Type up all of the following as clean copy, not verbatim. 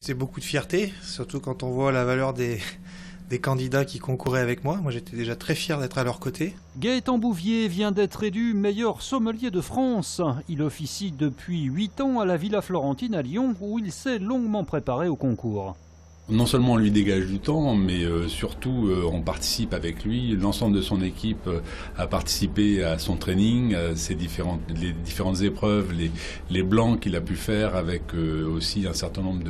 C'est beaucoup de fierté, surtout quand on voit la valeur des candidats qui concouraient avec moi. Moi, j'étais déjà très fier d'être à leur côté. Gaëtan Bouvier vient d'être élu meilleur sommelier de France. Il officie depuis 8 ans à la Villa Florentine à Lyon, où il s'est longuement préparé au concours. Non seulement on lui dégage du temps, mais surtout on participe avec lui. L'ensemble de son équipe a participé à son training, à les différentes épreuves, les blancs qu'il a pu faire avec aussi un certain nombre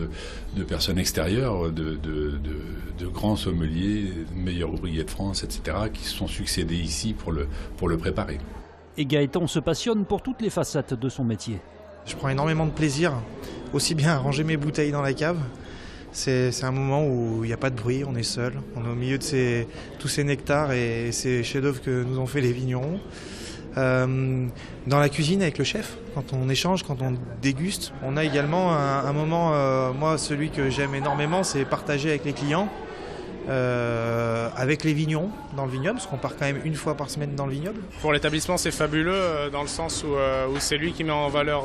de personnes extérieures, de grands sommeliers, meilleurs ouvriers de France, etc., qui se sont succédés ici pour le préparer. Et Gaëtan se passionne pour toutes les facettes de son métier. Je prends énormément de plaisir, aussi bien à ranger mes bouteilles dans la cave. C'est un moment où il n'y a pas de bruit, on est seul, on est au milieu de tous ces nectars et ces chefs-d'œuvre que nous ont fait les vignerons. Dans la cuisine avec le chef, quand on échange, quand on déguste, on a également un moment, moi celui que j'aime énormément, c'est partager avec les clients, avec les vignerons dans le vignoble, parce qu'on part quand même une fois par semaine dans le vignoble. Pour l'établissement, c'est fabuleux dans le sens où c'est lui qui met en valeur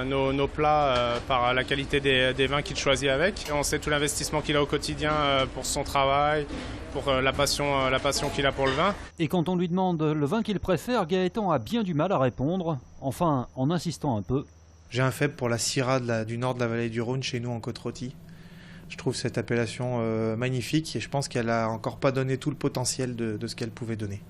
nos plats par la qualité des vins qu'il choisit avec. Et on sait tout l'investissement qu'il a au quotidien pour son travail, pour la passion qu'il a pour le vin. Et quand on lui demande le vin qu'il préfère, Gaëtan a bien du mal à répondre, enfin en insistant un peu. J'ai un faible pour la Syrah du nord de la vallée du Rhône, chez nous en Côte-Rôtie. Je trouve cette appellation magnifique et je pense qu'elle n'a encore pas donné tout le potentiel de ce qu'elle pouvait donner.